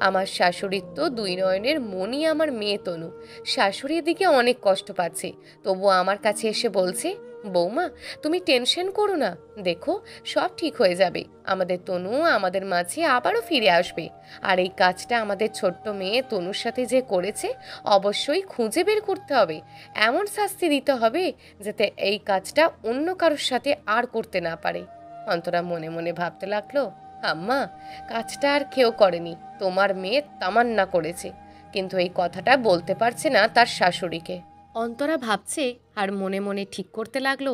আমার শাশুড়ির তো দুই নয়নের মনি আমার মেয়ে তনু। শাশুড়ির দিকে অনেক কষ্ট পাচ্ছে, তবু আমার কাছে এসে বলছে, বৌমা তুমি টেনশন করো না, দেখো সব ঠিক হয়ে যাবে। আমাদের তনু আমাদের মাঝে আবারও ফিরে আসবে। আর এই কাজটা আমাদের ছোট্ট মেয়ে তনুর সাথে যে করেছে, অবশ্যই খুঁজে বের করতে হবে। এমন শাস্তি দিতে হবে যাতে এই কাজটা অন্য কারোর সাথে আর করতে না পারে। অন্তরা মনে মনে ভাবতে লাগলো, আম্মা, কাজটা আর কেউ করেনি, তোমার মেয়ে তামান্না করেছে। কিন্তু এই কথাটা বলতে পারছে না তার শাশুড়িকে। অন্তরা ভাবছে আর মনে মনে ঠিক করতে লাগলো,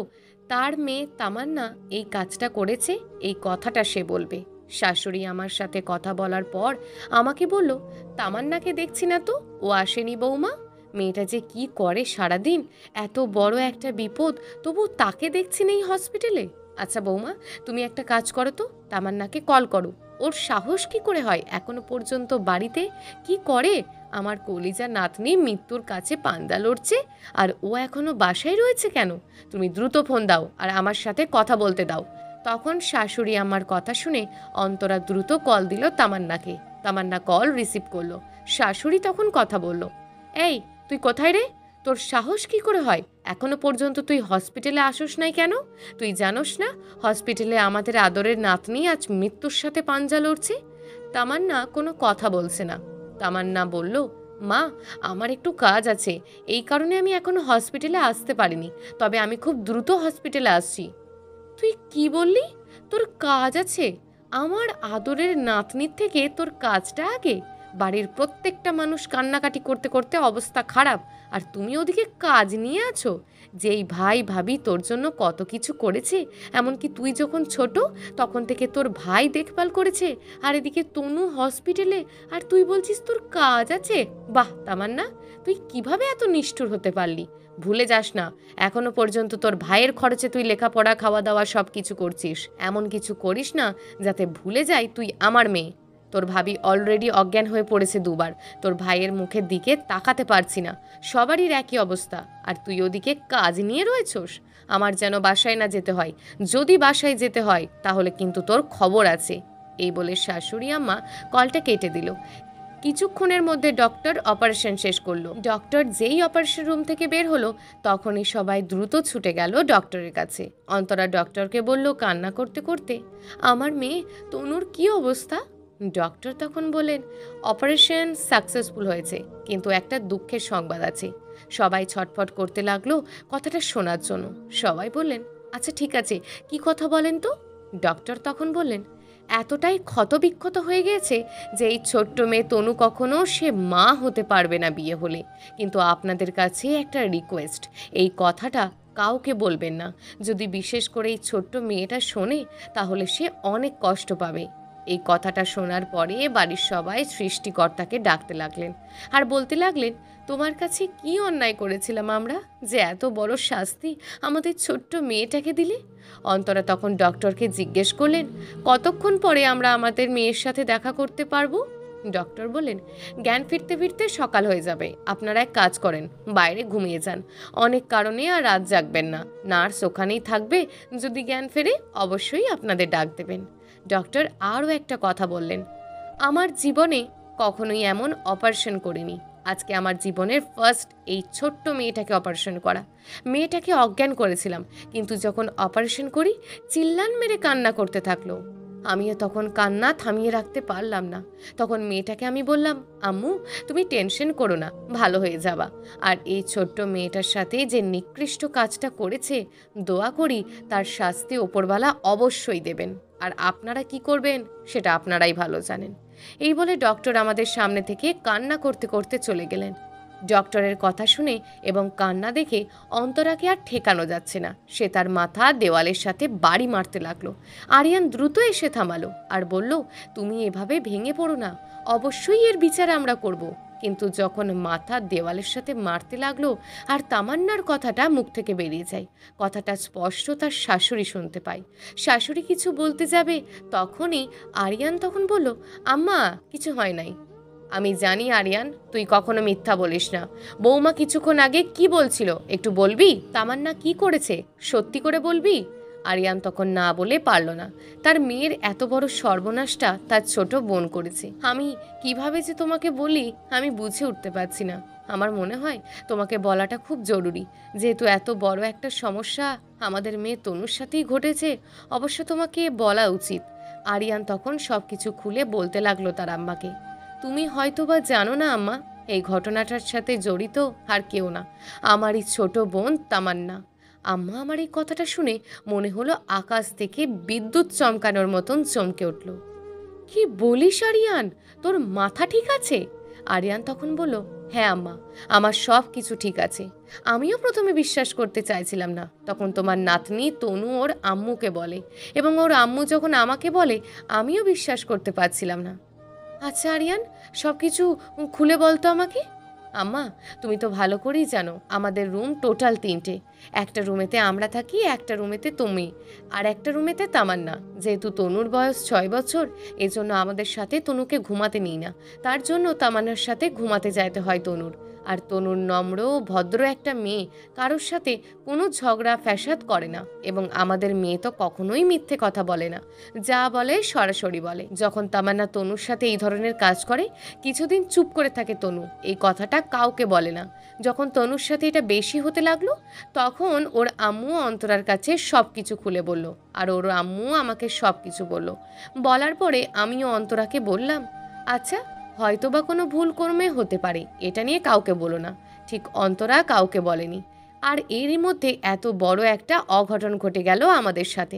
তার মেয়ে তামান্না এই কাজটা করেছে, এই কথাটা সে বলবে। শাশুড়ি আমার সাথে কথা বলার পর আমাকে বলল, তামান্নাকে দেখছি না তো, ও আসেনি বৌমা। মেয়েটা যে কি করে সারাদিন, এত বড় একটা বিপদ, তবু তাকে দেখছি না এই হসপিটালে। আচ্ছা বৌমা, তুমি একটা কাজ করো তো, তামান্নাকে কল করো। ওর সাহস কি করে হয় এখনো পর্যন্ত বাড়িতে কি করে? আমার কলিজা নাতনি মৃত্যুর কাছে পান্দা লড়ছে, আর ও এখনো বাসায় রয়েছে কেন? তুমি দ্রুত ফোন দাও আর আমার সাথে কথা বলতে দাও। তখন শাশুড়ি আমার কথা শুনে অন্তরা দ্রুত কল দিল তামান্নাকে। তামান্না কল রিসিভ করলো। শাশুড়ি তখন কথা বলল, এই তুই কোথায় রে? তোর সাহস কি করে হয়? এখনো পর্যন্ত তুই হসপিটালে আসোস নাই কেন? তুই জানোস না হসপিটালে আমাদের আদরের নাতনি আজ মৃত্যুর সাথে পাঞ্জা লড়ছে? তামান্না কোনো কথা বলছে না। তামান্না বলল, মা, আমার একটু কাজ আছে, এই কারণে আমি এখনো হসপিটালে আসতে পারিনি, তবে আমি খুব দ্রুত হসপিটালে আসছি। তুই কি বললি? তোর কাজ আছে? আমার আদরের নাতনির থেকে তোর কাজটা আগে? বাড়ির প্রত্যেকটা মানুষ কান্নাকাটি করতে করতে অবস্থা খারাপ, আর তুমি ওদিকে কাজ নিয়ে আছো? যেই ভাই ভাবি তোর জন্য কত কিছু করেছে, এমনকি তুই যখন ছোট তখন থেকে তোর ভাই দেখভাল করেছে, আর এদিকে তনু হসপিটালে, আর তুই বলছিস তোর কাজ আছে? বাহ তামান্না, তুই কিভাবে এত নিষ্ঠুর হতে পারলি? ভুলে যাস না, এখনো পর্যন্ত তোর ভাইয়ের খরচে তুই লেখাপড়া, খাওয়া দাওয়া সব কিছু করছিস। এমন কিছু করিস না যাতে ভুলে যাই তুই আমার মেয়ে। তোর ভাবি অলরেডি অজ্ঞান হয়ে পড়েছে দুবার, তোর ভাইয়ের মুখের দিকে তাকাতে পারছি না। সবারই একই অবস্থা, আর তুই ওদিকে কাজ নিয়ে রয়েছস। আমার যেন বাসায় না যেতে হয়, যদি বাসায় যেতে হয় তাহলে কিন্তু তোর খবর আছে। এই বলে শাশুড়ি আম্মা কলটা কেটে দিল। কিছুক্ষণের মধ্যে ডক্টর অপারেশন শেষ করলো। ডক্টর যেই অপারেশন রুম থেকে বের হলো, তখনই সবাই দ্রুত ছুটে গেল ডক্টরের কাছে। অন্তরা ডক্টরকে বলল কান্না করতে করতে, আমার মেয়ে তনুর কি অবস্থা? ডক্টর তখন বলেন, অপারেশন সাকসেসফুল হয়েছে, কিন্তু একটা দুঃখের সংবাদ আছে। সবাই ছটফট করতে লাগলো কথাটা শোনার জন্য। সবাই বললেন, আচ্ছা ঠিক আছে, কি কথা বলেন তো? ডক্টর তখন বললেন, এতটাই ক্ষতবিক্ষত হয়ে গেছে যে এই ছোট্ট মেয়ে তনু কখনো সে মা হতে পারবে না বিয়ে হলে। কিন্তু আপনাদের কাছে একটা রিকোয়েস্ট, এই কথাটা কাউকে বলবেন না। যদি বিশেষ করে এই ছোট্ট মেয়েটা শোনে তাহলে সে অনেক কষ্ট পাবে। এই কথাটা শোনার পরে বাড়ির সবাই সৃষ্টিকর্তাকে ডাকতে লাগলেন আর বলতে লাগলেন, তোমার কাছে কি অন্যায় করেছিলাম আমরা যে এত বড় শাস্তি আমাদের ছোট্ট মেয়েটাকে দিলে? অন্তরা তখন ডক্টরকে জিজ্ঞেস করলেন, কতক্ষণ পরে আমরা আমাদের মেয়ের সাথে দেখা করতে পারবো? ডক্টর বললেন, জ্ঞান ফিরতে ফিরতে সকাল হয়ে যাবে। আপনারা এক কাজ করেন, বাইরে ঘুমিয়ে যান। অনেক কারণে আর রাত জাগবেন না, নার্স ওখানেই থাকবে, যদি জ্ঞান ফেরে অবশ্যই আপনাদের ডাক দেবেন। ডক্টর আরও একটা কথা বললেন, আমার জীবনে কখনোই এমন অপারেশন করিনি। আজকে আমার জীবনের ফার্স্ট এই ছোট্ট মেয়েটাকে অপারেশন করা। মেয়েটাকে অজ্ঞান করেছিলাম, কিন্তু যখন অপারেশন করি চিল্লান মেরে কান্না করতে থাকলো। আমিও তখন কান্না থামিয়ে রাখতে পারলাম না। তখন মেয়েটাকে আমি বললাম, আম্মু তুমি টেনশন করো না, ভালো হয়ে যাবা। আর এই ছোট্ট মেয়েটার সাথে যে নিকৃষ্ট কাজটা করেছে, দোয়া করি তার শাস্তি ওপরওয়ালা অবশ্যই দেবেন। আর আপনারা কি করবেন সেটা আপনারাই ভালো জানেন। এই বলে ডক্টর আমাদের সামনে থেকে কান্না করতে করতে চলে গেলেন। ডক্টরের কথা শুনে এবং কান্না দেখে অন্তরাকে আর ঠেকানো যাচ্ছে না। সে তার মাথা দেওয়ালের সাথে বাড়ি মারতে লাগলো। আরিয়ান দ্রুত এসে থামালো আর বলল, তুমি এভাবে ভেঙে পড়ো না, অবশ্যই এর বিচার আমরা করব। কিন্তু যখন মাথা দেওয়ালের সাথে মারতে লাগলো আর তামান্নার কথাটা মুখ থেকে বেরিয়ে যায়, কথাটা স্পষ্ট তার শাশুড়ি শুনতে পায়। শাশুড়ি কিছু বলতে যাবে, তখনই আরিয়ান তখন বলল, আম্মা কিছু হয় নাই। আমি জানি আরিয়ান, তুই কখনো মিথ্যা বলিস না। বৌমা কিছুক্ষণ আগে কি বলছিল একটু বলবি? তামান্না কি করেছে সত্যি করে বলবি? আরিয়ান তখন না বলে পারল না। তার মেয়ের এত বড় সর্বনাশটা তার ছোট বোন করেছে। আমি কিভাবে যে তোমাকে বলি আমি বুঝে উঠতে পারছি না। আমার মনে হয় তোমাকে বলাটা খুব জরুরি, যেহেতু এত বড় একটা সমস্যা আমাদের মেয়ে তনুর সাথেই ঘটেছে। অবশ্য তোমাকে বলা উচিত। আরিয়ান তখন সব কিছু খুলে বলতে লাগলো তার আম্মাকে। তুমি হয়তো বা জানো না আম্মা, এই ঘটনাটার সাথে জড়িত আর কেউ না, আমারই ছোট বোন তামান্না। আম্মা আমার এই কথাটা শুনে মনে হলো আকাশ থেকে বিদ্যুৎ চমকানোর মতন চমকে উঠল। কি বলিস আরিয়ান, তোর মাথা ঠিক আছে? আরিয়ান তখন বলল, হ্যাঁ আম্মা, আমার সব কিছু ঠিক আছে। আমিও প্রথমে বিশ্বাস করতে চাইছিলাম না। তখন তোমার নাতনি তনু ওর আম্মুকে বলে এবং ওর আম্মু যখন আমাকে বলে, আমিও বিশ্বাস করতে পারছিলাম না। আচ্ছা আরিয়ান, সব কিছু খুলে বলতো আমাকে। আম্মা, তুমি তো ভালো করেই জানো আমাদের রুম টোটাল 3টে। একটা রুমেতে আমরা থাকি, একটা রুমেতে তুমি, আর একটা রুমেতে তামান্না। যেহেতু তনুর বয়স 6 বছর, এজন্য আমাদের সাথে তনুকে ঘুমাতে নিই না। তার জন্য তামান্নার সাথে ঘুমাতে যাইতে হয় তনুর। আর তনুর নম্র ভদ্র একটা মেয়ে, কারোর সাথে কোনো ঝগড়া ফ্যাসাদ করে না। এবং আমাদের মেয়ে তো কখনোই মিথ্যে কথা বলে না, যা বলে সরাসরি বলে। যখন তামান্না তনুর সাথে এই ধরনের কাজ করে, কিছুদিন চুপ করে থাকে তনু, এই কথাটা কাউকে বলে না। যখন তনুর সাথে এটা বেশি হতে লাগলো, তখন ওর আম্মু অন্তরার কাছে সব কিছু খুলে বলল, আর ওর আম্মু আমাকে সব কিছু বলল। বলার পরে আমিও অন্তরাকে বললাম, আচ্ছা হয়তো বা কোনো ভুল কর্মে হতে পারে, এটা নিয়ে কাউকে বলো না। ঠিক অন্তরা কাউকে বলেনি। আর এরই মধ্যে এত বড় একটা অঘটন ঘটে গেল আমাদের সাথে।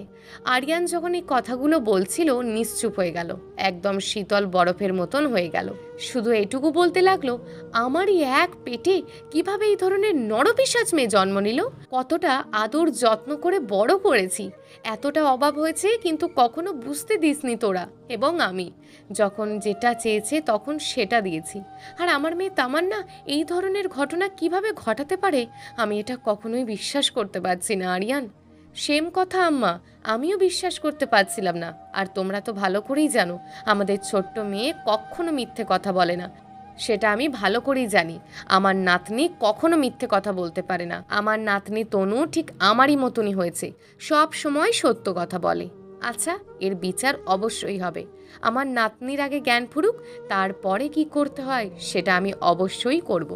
আরিয়ান যখন এই কথাগুলো বলছিল নিশ্চুপ হয়ে গেল, একদম শীতল বরফের মতন হয়ে গেল। শুধু এটুকু বলতে লাগলো, আমারই এক পেটে কিভাবে এই ধরনের নরপিশাচ মেয়ে জন্ম নিল, কতটা আদর যত্ন করে বড় করেছি, এতটা অভাব হয়েছে কিন্তু কখনো বুঝতে দিসনি তোরা এবং আমি। যখন যেটা চেয়েছে তখন সেটা দিয়েছি। আর আমার মেয়ে তামান্না এই ধরনের ঘটনা কিভাবে ঘটাতে পারে, আমি এটা কখনোই বিশ্বাস করতে পারছি না আরিয়ান। সেম কথা আম্মা, আমিও বিশ্বাস করতে পারছিলাম না। আর তোমরা তো ভালো করেই জানো আমাদের ছোট্ট মেয়ে কখনো মিথ্যে কথা বলে না, সেটা আমি ভালো করেই জানি। আমার নাতনি কখনো মিথ্যে কথা বলতে পারে না। আমার নাতনি তনু ঠিক আমারই মতনই হয়েছে, সব সময় সত্য কথা বলে। আচ্ছা, এর বিচার অবশ্যই হবে। আমার নাতনির আগে জ্ঞান ফুরুক, তারপরে কি করতে হয় সেটা আমি অবশ্যই করব।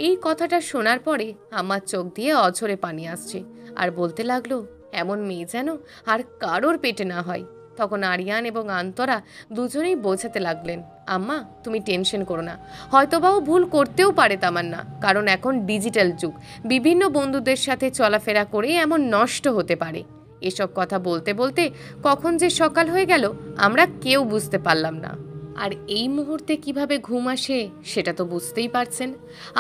এই কথাটা শোনার পরে আমার চোখ দিয়ে অঝরে পানি আসছে আর বলতে লাগলো, এমন মেয়ে যেন আর কারোর পেটে না হয়। তখন আরিয়ান এবং আন্তরা দুজনেই বোঝাতে লাগলেন, আম্মা তুমি টেনশন করো না, হয়তোবা ও ভুল করতেও পারে তামান্না, কারণ এখন ডিজিটাল যুগ, বিভিন্ন বন্ধুদের সাথে চলাফেরা করে এমন নষ্ট হতে পারে। এসব কথা বলতে বলতে কখন যে সকাল হয়ে গেল আমরা কেউ বুঝতে পারলাম না। আর এই মুহূর্তে কিভাবে ঘুম আসে সেটা তো বুঝতেই পারছেন।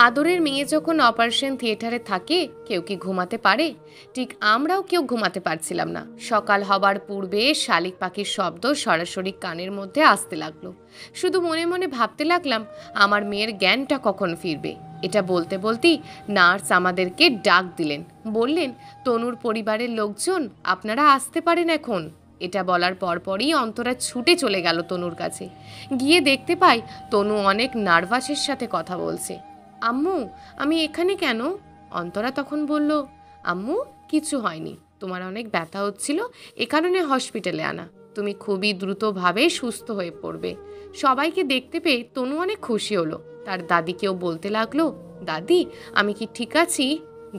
আদরের মেয়ে যখন অপারেশন থিয়েটারে থাকে, কেউ কি ঘুমাতে পারে? ঠিক আমরাও কেউ ঘুমাতে পারছিলাম না। সকাল হবার পূর্বে শালিক পাখির শব্দ সরাসরি কানের মধ্যে আসতে লাগলো। শুধু মনে মনে ভাবতে লাগলাম, আমার মেয়ের জ্ঞানটা কখন ফিরবে। এটা বলতে বলতেই নার্স আমাদেরকে ডাক দিলেন, বললেন, তনুর পরিবারের লোকজন আপনারা আসতে পারেন এখন। এটা বলার পরপরই অন্তরা ছুটে চলে গেল তনুর কাছে। গিয়ে দেখতে পাই তনু অনেক নার্ভাসের সাথে কথা বলছে। আম্মু আমি এখানে কেন? অন্তরা তখন বলল, আম্মু কিছু হয়নি, তোমার অনেক ব্যথা হচ্ছিল, এ কারণে হসপিটালে আনা। তুমি খুবই দ্রুতভাবে সুস্থ হয়ে পড়বে। সবাইকে দেখতে পেয়ে তনু অনেক খুশি হলো। তার দাদিকেও বলতে লাগলো, দাদি আমি কি ঠিক আছি?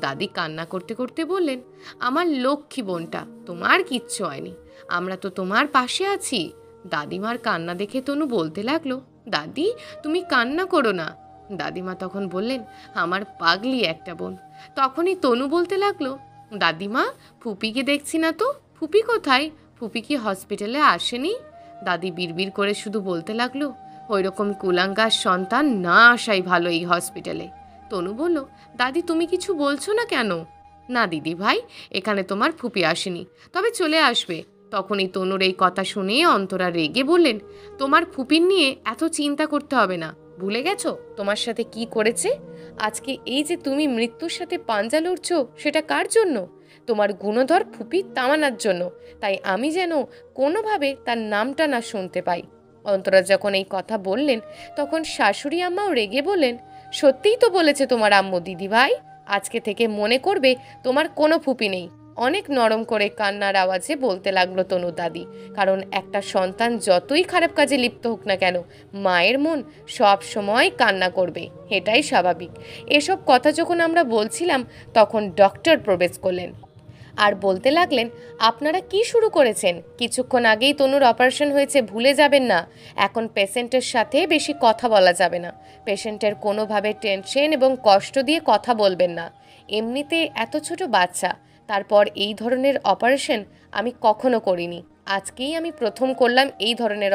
দাদি কান্না করতে করতে বললেন, আমার লক্ষ্মী বোনটা, তোমার কিচ্ছু হয়নি, আমরা তো তোমার পাশে আছি। দাদিমার কান্না দেখে তনু বলতে লাগলো, দাদি তুমি কান্না করো না। দাদিমা তখন বললেন, আমার পাগলি একটা বোন। তখনই তনু বলতে লাগলো, দাদিমা ফুপিকে দেখছি না তো, ফুপি কোথায়? ফুপি কি হসপিটালে আসেনি? দাদি বিড়বিড় করে শুধু বলতে লাগলো, ওই রকম কুলাঙ্গার সন্তান না আসাই ভালো এই হসপিটালে। তনু বলল, দাদি তুমি কিছু বলছো না কেন? না দিদি ভাই, এখানে তোমার ফুপি আসেনি, তবে চলে আসবে। তখনই তনুর এই কথা শুনে অন্তরা রেগে বললেন, তোমার ফুপির নিয়ে এত চিন্তা করতে হবে না। ভুলে গেছো তোমার সাথে কি করেছে? আজকে এই যে তুমি মৃত্যুর সাথে পাঞ্জা লড়ছো, সেটা কার জন্য? তোমার গুণধর ফুপি তামান্নার জন্য। তাই আমি যেন কোনোভাবে তার নামটা না শুনতে পাই। অন্তরা যখন এই কথা বললেন, তখন শাশুড়ি আম্মাও রেগে বললেন, সত্যিই তো বলেছে তোমার আম্মু দিদি ভাই, আজকে থেকে মনে করবে তোমার কোনো ফুপি নেই। অনেক নরম করে কান্নার আওয়াজে বলতে লাগলো তনু দাদি। কারণ একটা সন্তান যতই খারাপ কাজে লিপ্ত হোক না কেন, মায়ের মন সব সময় কান্না করবে, এটাই স্বাভাবিক। এসব কথা যখন আমরা বলছিলাম, তখন ডক্টর প্রবেশ করলেন আর বলতে লাগলেন, আপনারা কি শুরু করেছেন? কিছুক্ষণ আগেই তনুর অপারেশন হয়েছে, ভুলে যাবেন না। এখন পেশেন্টের সাথে বেশি কথা বলা যাবে না। পেশেন্টের কোনোভাবে টেনশন এবং কষ্ট দিয়ে কথা বলবেন না। এমনিতে এত ছোট বাচ্চা, তারপর এই ধরনের অপারেশন আমি কখনো করিনি। আজকেই আমি প্রথম করলাম এই ধরনের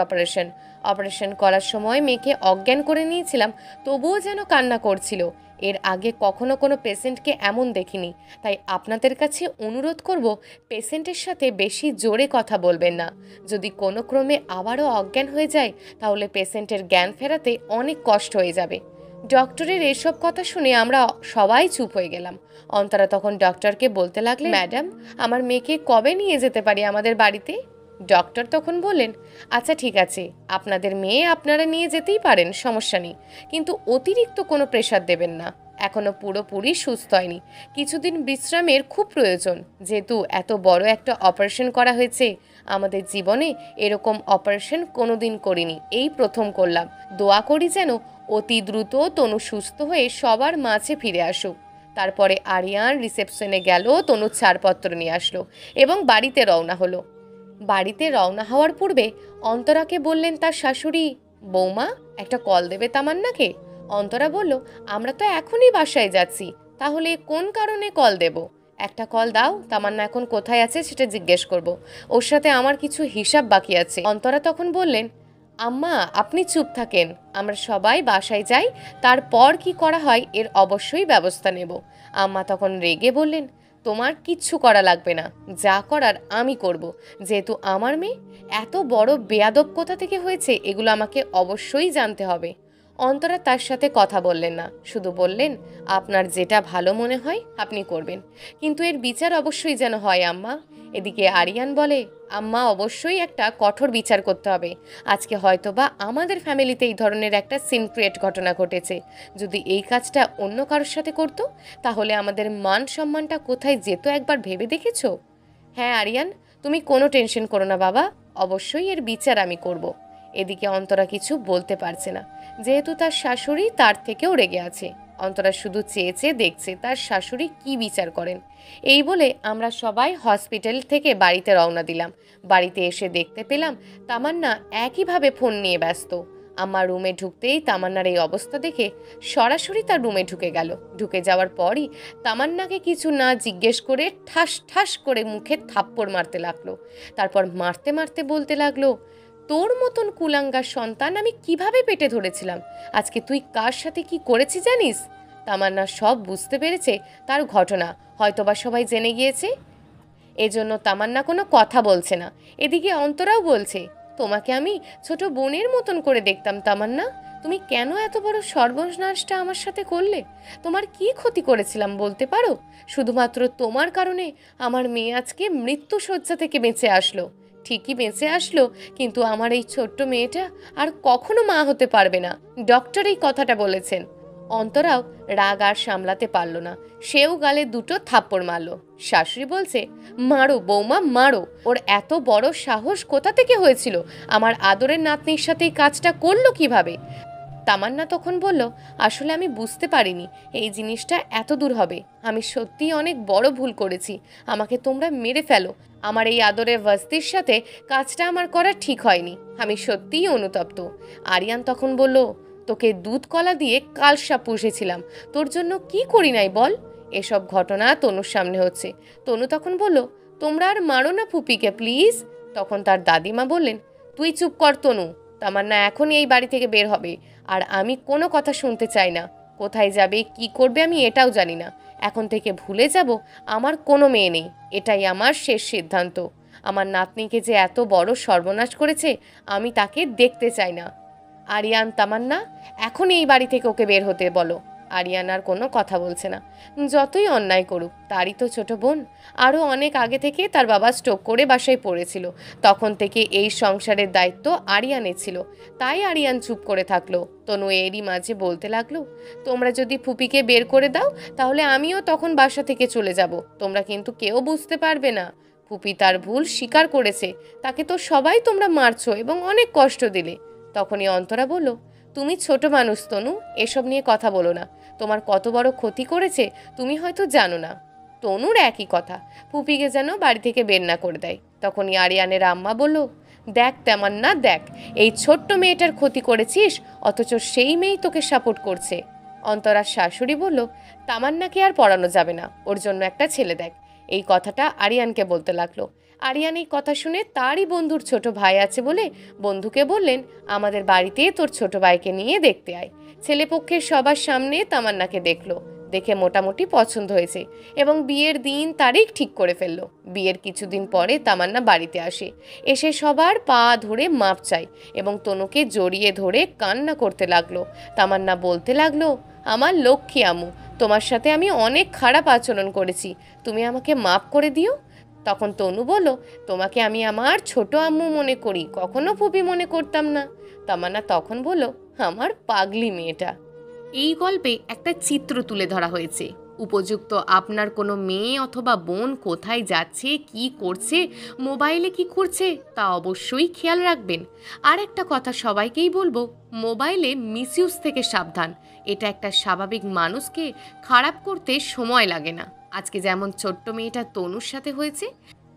অপারেশন করার সময় মেয়েকে অজ্ঞান করে নিয়েছিলাম, তবুও যেন কান্না করছিল। এর আগে কখনো কোনো পেশেন্টকে এমন দেখিনি। তাই আপনাদের কাছে অনুরোধ করব, পেশেন্টের সাথে বেশি জোরে কথা বলবেন না। যদি কোনো ক্রমে আবারও অজ্ঞান হয়ে যায়, তাহলে পেশেন্টের জ্ঞান ফেরাতে অনেক কষ্ট হয়ে যাবে। ডক্টরের এসব কথা শুনে আমরা সবাই চুপ হয়ে গেলাম। অন্তরা তখন ডক্টরকে বলতে লাগলেন, ম্যাডাম, আমার মেয়েকে কবে নিয়ে যেতে পারি আমাদের বাড়িতে? ডক্টর তখন বললেন, আচ্ছা ঠিক আছে, আপনাদের মেয়ে আপনারা নিয়ে যেতেই পারেন, সমস্যা নেই, কিন্তু অতিরিক্ত কোনো প্রেশার দেবেন না। এখনো পুরোপুরি সুস্থ হয়নি, কিছুদিন বিশ্রামের খুব প্রয়োজন। যেহেতু এত বড় একটা অপারেশন করা হয়েছে, আমাদের জীবনে এরকম অপারেশন কোনোদিন করিনি, এই প্রথম করলাম। দোয়া করি যেন অতি দ্রুত তনু সুস্থ হয়ে সবার মাঝে ফিরে আসুক। তারপরে আরিয়ান রিসেপশনে গেল, তনুর ছাড়পত্র নিয়ে আসলো এবং বাড়িতে রওনা হলো। বাড়িতে রওনা হওয়ার পূর্বে অন্তরাকে বললেন তার শাশুড়ি, বৌমা, একটা কল দেবে তামান্নাকে। অন্তরা বলল, আমরা তো এখনই বাসায় যাচ্ছি, তাহলে কোন কারণে কল দেব? একটা কল দাও, তামান্না এখন কোথায় আছে সেটা জিজ্ঞেস করব, ওর সাথে আমার কিছু হিসাব বাকি আছে। অন্তরা তখন বললেন, আম্মা আপনি চুপ থাকেন, আমরা সবাই বাসায় যাই, তারপর কি করা হয় এর অবশ্যই ব্যবস্থা নেব। আম্মা তখন রেগে বললেন, তোমার কিচ্ছু করা লাগবে না, যা করার আমি করব। যেহেতু আমার মেয়ে এত বড় বেয়াদব কোথা থেকে হয়েছে, এগুলো আমাকে অবশ্যই জানতে হবে। অন্তরা তার সাথে কথা বললেন না, শুধু বললেন, আপনার যেটা ভালো মনে হয় আপনি করবেন, কিন্তু এর বিচার অবশ্যই যেন হয় আম্মা। এদিকে আরিয়ান বলে, আম্মা অবশ্যই একটা কঠোর বিচার করতে হবে। আজকে হয়তোবা আমাদের ফ্যামিলিতে এই ধরনের একটা সিনক্রিয়েট ঘটনা ঘটেছে। যদি এই কাজটা অন্য কারোর সাথে করতো, তাহলে আমাদের মান সম্মানটা কোথায় যেত একবার ভেবে দেখেছো? হ্যাঁ আরিয়ান, তুমি কোনো টেনশন করো না বাবা, অবশ্যই এর বিচার আমি করব। এদিকে অন্তরা কিছু বলতে পারছে না, যেহেতু তার শাশুড়ি তার থেকেও রেগে আছে। অন্তরা শুধু চেয়ে দেখছে তার শাশুড়ি কি বিচার করেন। এই বলে আমরা সবাই হসপিটাল থেকে বাড়িতে রওনা দিলাম। বাড়িতে এসে দেখতে পেলাম তামান্না একইভাবে ফোন নিয়ে ব্যস্ত। আমার রুমে ঢুকতেই তামান্নার এই অবস্থা দেখে সরাসরি তার রুমে ঢুকে গেল। ঢুকে যাওয়ার পরই তামান্নাকে কিছু না জিজ্ঞেস করে ঠাস ঠাস করে মুখে থাপ্পড় মারতে লাগলো। তারপর মারতে মারতে বলতে লাগলো, তোর মতন কুলাঙ্গার সন্তান আমি কিভাবে পেটে ধরেছিলাম, আজকে তুই কার সাথে কি করেছিস জানিস? তামান্না সব বুঝতে পেরেছে তার ঘটনা হয়তোবা সবাই জেনে গিয়েছে, এজন্য তামান্না কোনো কথা বলছে না। এদিকে অন্তরাও বলছে, তোমাকে আমি ছোট বোনের মতন করে দেখতাম তামান্না, তুমি কেন এত বড় সর্বনাশটা আমার সাথে করলে? তোমার কি ক্ষতি করেছিলাম বলতে পারো? শুধুমাত্র তোমার কারণে আমার মেয়ে আজকে মৃত্যু শয্যা থেকে বেঁচে আসলো। ঠিকই বেঁচে আসলো, কিন্তু আমার এই ছোট্ট মেয়েটা আর কখনো মা হতে পারবে না। ডক্টর এই কথাটা বলেছেন। অন্তরাও রাগ আর সামলাতে পারল না, সেও গালে দুটো থাপ্পড় মারল। শাশুড়ি বলছে, মারো বৌমা মারো, ওর এত বড় সাহস কোথা থেকে হয়েছিল? আমার আদরের নাতনির সাথে এই কাজটা করলো কিভাবে? তামান্না তখন বলল, আসলে আমি বুঝতে পারিনি এই জিনিসটা এত দূর হবে। আমি সত্যিই অনেক বড় ভুল করেছি, আমাকে তোমরা মেরে ফেলো। আমার এই আদরের ওয়াস্তির সাথে কাজটা আমার করা ঠিক হয়নি, আমি সত্যিই অনুতপ্ত। আরিয়ান তখন বলল, তোকে দুধ কলা দিয়ে কালসা পুষেছিলাম, তোর জন্য কি করি নাই বল? এসব ঘটনা তনুর সামনে হচ্ছে। তনু তখন বলল, তোমরা আর মারো না ফুপিকে প্লিজ। তখন তার দাদিমা বললেন, তুই চুপ কর তনু, তামান্না এখনই এই বাড়ি থেকে বের হবে, আর আমি কোনো কথা শুনতে চাই না। কোথায় যাবে, কি করবে আমি এটাও জানি না। এখন থেকে ভুলে যাব আমার কোনো মেয়ে নেই, এটাই আমার শেষ সিদ্ধান্ত। আমার নাতনিকে যে এত বড় সর্বনাশ করেছে আমি তাকে দেখতে চাই না। আরিয়ান, তামান্না, এখন এই বাড়ি থেকে ওকে বের হতে বলো। আরিয়ান আর কোনো কথা বলছে না। যতই অন্যায় করুক, তারই তো ছোট বোন। আরও অনেক আগে থেকে তার বাবা স্ট্রোক করে বাসায় পড়েছিল, তখন থেকে এই সংসারের দায়িত্ব আরিয়ানের ছিল। তাই আরিয়ান চুপ করে থাকলো। তনু এরই মাঝে বলতে লাগলো, তোমরা যদি ফুপিকে বের করে দাও তাহলে আমিও তখন বাসা থেকে চলে যাব। তোমরা কিন্তু কেউ বুঝতে পারবে না। ফুপি তার ভুল স্বীকার করেছে, তাকে তো সবাই তোমরা মারছো এবং অনেক কষ্ট দিলে। তখনই অন্তরা বলল, তুমি ছোট মানুষ তনু, এসব নিয়ে কথা বলো না। তোমার কত বড় ক্ষতি করেছে তুমি হয়তো জানো না। তনুর একই কথা, ফুপিকে যেন বাড়ি থেকে বের না করে দেয়। তখনই আরিয়ানের আম্মা বলল, দেখ তামান্না দেখ, এই ছোট্ট মেয়েটার ক্ষতি করেছিস, অথচ সেই মেয়েই তোকে সাপোর্ট করছে। অন্তরার শাশুড়ি বলল, তামান্নাকে আর পড়ানো যাবে না, ওর জন্য একটা ছেলে দেখ। এই কথাটা আরিয়ানকে বলতে লাগলো। আরিয়ান এই কথা শুনে তারই বন্ধুর ছোট ভাই আছে বলে বন্ধুকে বললেন, আমাদের বাড়িতে তোর ছোট ভাইকে নিয়ে দেখতে আয়। ছেলেপক্ষের সবার সামনে তামান্নাকে দেখলো, দেখে মোটামুটি পছন্দ হয়েছে এবং বিয়ের দিন তারিখ ঠিক করে ফেললো। বিয়ের কিছুদিন পরে তামান্না বাড়িতে আসে, এসে সবার পা ধরে মাপ চায় এবং তনুকে জড়িয়ে ধরে কান্না করতে লাগলো। তামান্না বলতে লাগলো, আমার লক্ষ্মী আম্মু, তোমার সাথে আমি অনেক খারাপ আচরণ করেছি, তুমি আমাকে মাপ করে দিও। তখন তনু বলল, তোমাকে আমি আমার ছোট আম্মু মনে করি, কখনো ফুপি মনে করতাম না। তামান্না তখন বলল, আমার পাগলি মেয়েটা। এই গল্পে একটা চিত্র তুলে ধরা হয়েছে। উপযুক্ত আপনার কোনো মেয়ে অথবা বোন কোথায় যাচ্ছে, কি করছে, মোবাইলে কি করছে তা অবশ্যই খেয়াল রাখবেন। আর একটা কথা সবাইকেই বলবো, মোবাইলে মিসইউজ থেকে সাবধান। এটা একটা স্বাভাবিক মানুষকে খারাপ করতে সময় লাগে না। আজকে যেমন ছোট্ট মেয়েটা তনুর সাথে হয়েছে,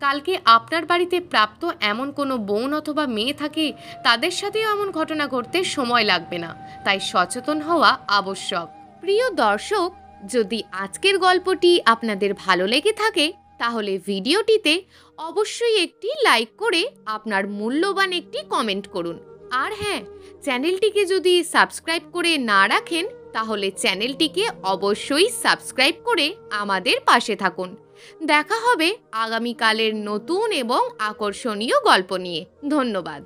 কালকে আপনার বাড়িতে প্রাপ্ত এমন কোনো বোন অথবা মেয়ে থাকে, তাদের সাথেও এমন ঘটনা ঘটতে সময় লাগবে না। তাই সচেতন হওয়া আবশ্যক। প্রিয় দর্শক, যদি আজকের গল্পটি আপনাদের ভালো লেগে থাকে তাহলে ভিডিওটিতে অবশ্যই একটি লাইক করে আপনার মূল্যবান একটি কমেন্ট করুন। আর হ্যাঁ, চ্যানেলটিকে যদি সাবস্ক্রাইব করে না রাখেন তাহলে চ্যানেলটিকে অবশ্যই সাবস্ক্রাইব করে আমাদের পাশে থাকুন। দেখা হবে আগামীকালের নতুন এবং আকর্ষণীয় গল্প নিয়ে। ধন্যবাদ।